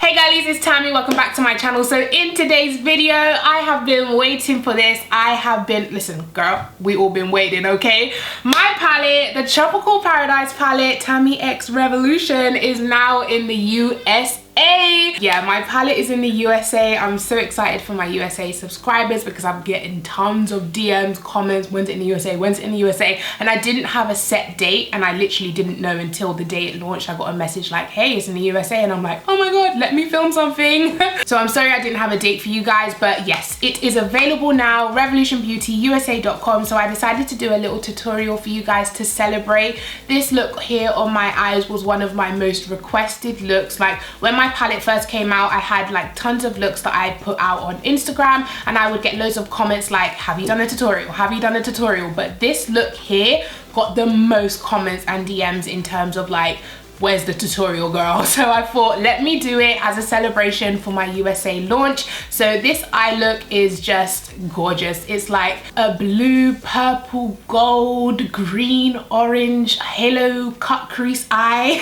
Hey girlies, it's Tammi. Welcome back to my channel. So in today's video, I have been waiting for this. Listen girl, we all been waiting, okay? My palette, the Tropical Paradise palette, Tammi X Revolution, is now in the USA. Yeah, my palette is in the USA. I'm so excited for my USA subscribers because I'm getting tons of DMs, comments, when's it in the USA, when's it in the USA? And I didn't have a set date, and I literally didn't know until the day it launched. I got a message like, hey, it's in the USA, and I'm like, oh my god, let me film something. So I'm sorry I didn't have a date for you guys, but yes, it is available now, revolutionbeautyusa.com. So I decided to do a little tutorial for you guys to celebrate. This look here on my eyes was one of my most requested looks. Like when my palette first came out, I had like tons of looks that I put out on Instagram, and I would get loads of comments like, have you done a tutorial, have you done a tutorial? But this look here got the most comments and DMs in terms of like, where's the tutorial, girl? So I thought, let me do it as a celebration for my USA launch. So this eye look is just gorgeous. It's like a blue, purple, gold, green, orange, halo cut crease eye.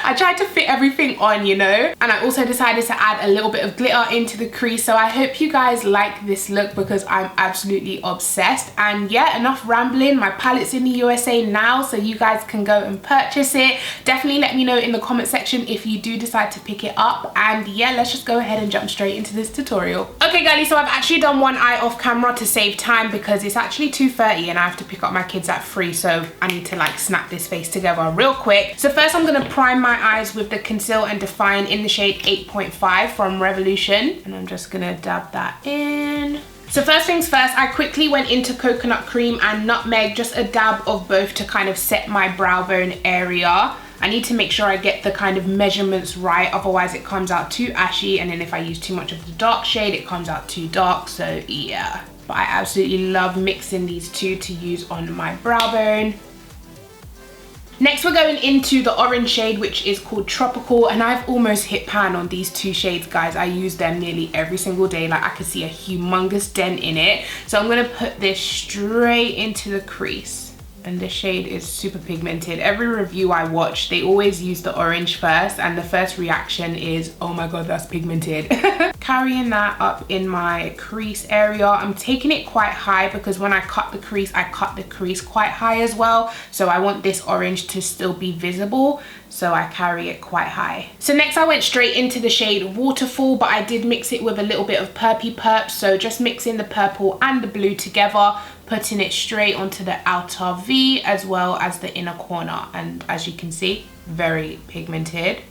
I tried to fit everything on, you know? And I also decided to add a little bit of glitter into the crease. So I hope you guys like this look because I'm absolutely obsessed. And yeah, enough rambling. My palette's in the USA now, so you guys can go and purchase it. Definitely let me know in the comment section if you do decide to pick it up. And yeah, let's just go ahead and jump straight into this tutorial. Okay girlies, so I've actually done one eye off camera to save time because it's actually 2:30 and I have to pick up my kids at 3, so I need to like snap this face together real quick. So first I'm gonna prime my eyes with the Conceal and Define in the shade 8.5 from Revolution, and I'm just gonna dab that in. So first things first, I quickly went into coconut cream and nutmeg, just a dab of both to kind of set my brow bone area. I need to make sure I get the kind of measurements right, otherwise it comes out too ashy, and then if I use too much of the dark shade, it comes out too dark, so yeah. But I absolutely love mixing these two to use on my brow bone. Next we're going into the orange shade, which is called Tropical, and I've almost hit pan on these two shades, guys. I use them nearly every single day. Like I could see a humongous dent in it. So I'm gonna put this straight into the crease. And the shade is super pigmented. Every review I watch, they always use the orange first, and the first reaction is, oh my god, that's pigmented. Carrying that up in my crease area. I'm taking it quite high because when I cut the crease, I cut the crease quite high as well. So I want this orange to still be visible, so I carry it quite high. So next I went straight into the shade Waterfall, but I did mix it with a little bit of Purpy Purp, so just mixing the purple and the blue together, putting it straight onto the outer V as well as the inner corner. And as you can see, very pigmented.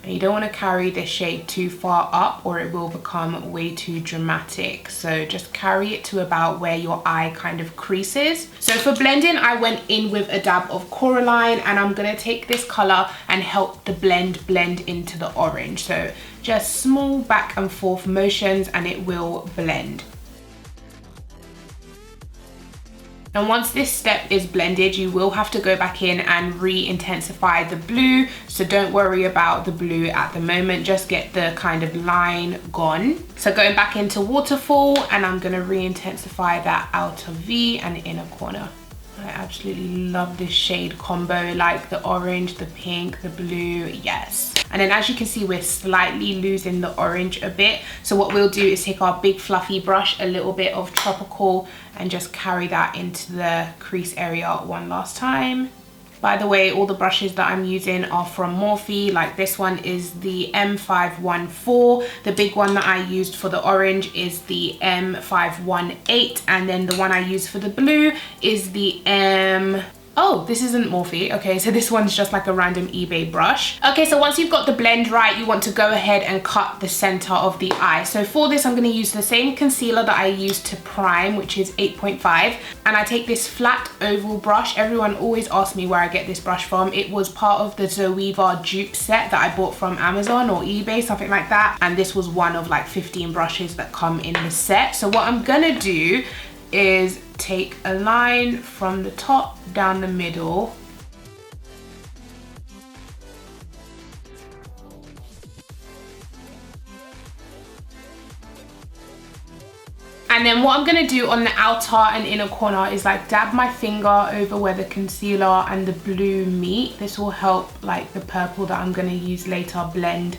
And you don't want to carry this shade too far up or it will become way too dramatic. So just carry it to about where your eye kind of creases. So for blending, I went in with a dab of Coraline, and I'm going to take this color and help the blend into the orange. So just small back and forth motions and it will blend. And once this step is blended, you will have to go back in and re-intensify the blue. So don't worry about the blue at the moment, just get the kind of line gone. So going back into Waterfall, and I'm gonna re-intensify that outer V and inner corner. I absolutely love this shade combo, like the orange, the pink, the blue, yes. And then as you can see, we're slightly losing the orange a bit. So what we'll do is take our big fluffy brush, a little bit of Tropical, and just carry that into the crease area one last time. By the way, all the brushes that I'm using are from Morphe. Like this one is the M514. The big one that I used for the orange is the M518. And then the one I used for the blue is the Oh, this isn't Morphe. Okay, so this one's just like a random eBay brush. Okay, so once you've got the blend right, you want to go ahead and cut the center of the eye. So for this, I'm going to use the same concealer that I used to prime, which is 8.5. And I take this flat oval brush. Everyone always asks me where I get this brush from. It was part of the Zoeva dupe set that I bought from Amazon or eBay, something like that. And this was one of like 15 brushes that come in the set. So what I'm going to do is take a line from the top down the middle, and then what I'm going to do on the outer and inner corner is like dab my finger over where the concealer and the blue meet. This will help like the purple that I'm going to use later blend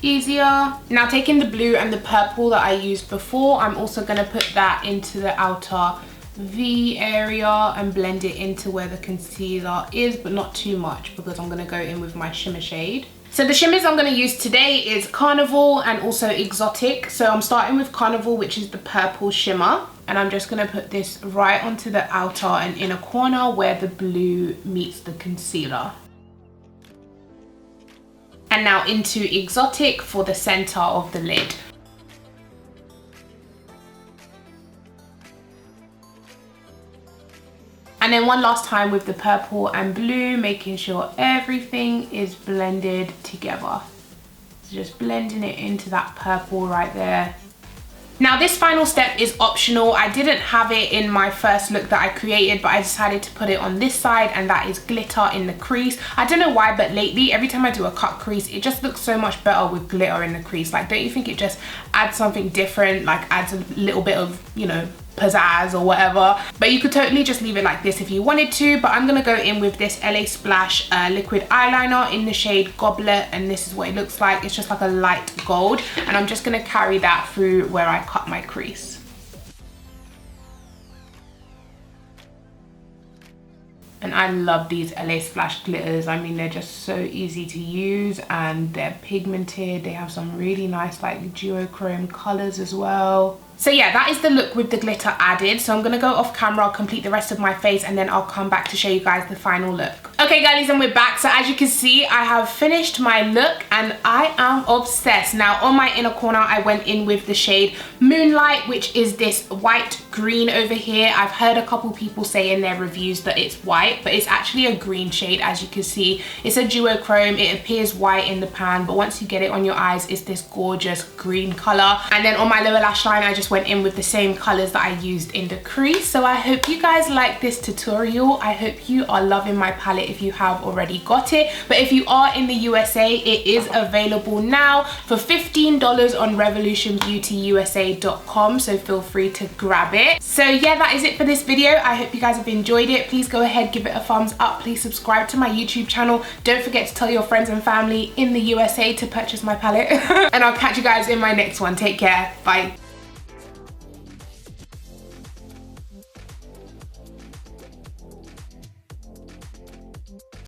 easier. Now taking the blue and the purple that I used before, I'm also going to put that into the outer V area and blend it into where the concealer is, but not too much because I'm going to go in with my shimmer shade. So the shimmers I'm going to use today is Carnival and also Exotic. So I'm starting with Carnival, which is the purple shimmer. And I'm just going to put this right onto the outer and inner corner where the blue meets the concealer. And now into Exotic for the center of the lid. And then one last time with the purple and blue, making sure everything is blended together. So just blending it into that purple right there. Now this final step is optional. I didn't have it in my first look that I created, but I decided to put it on this side, and that is glitter in the crease. I don't know why, but lately every time I do a cut crease, it just looks so much better with glitter in the crease. Like, don't you think it just adds something different, like adds a little bit of, you know, pizzazz or whatever? But you could totally just leave it like this if you wanted to, but I'm gonna go in with this LA Splash liquid eyeliner in the shade Goblet, and this is what it looks like. It's just like a light gold, and I'm just gonna carry that through where I cut my crease. And I love these LA Splash glitters. I mean, they're just so easy to use and they're pigmented. They have some really nice like duochrome colors as well. So yeah, that is the look with the glitter added. So I'm gonna go off camera, complete the rest of my face, and then I'll come back to show you guys the final look. Okay girlies, and we're back. So as you can see, I have finished my look and I am obsessed. Now on my inner corner, I went in with the shade Moonlight, which is this white green over here. I've heard a couple people say in their reviews that it's white, but it's actually a green shade. As you can see, it's a duochrome. It appears white in the pan, but once you get it on your eyes, it's this gorgeous green color. And then on my lower lash line, I just went in with the same colors that I used in the crease. So I hope you guys like this tutorial. I hope you are loving my palette if you have already got it. But if you are in the USA, it is available now for $15 on revolutionbeautyusa.com. So feel free to grab it. So yeah, that is it for this video. I hope you guys have enjoyed it. Please go ahead, give it a thumbs up. Please subscribe to my YouTube channel. Don't forget to tell your friends and family in the USA to purchase my palette. And I'll catch you guys in my next one. Take care. Bye.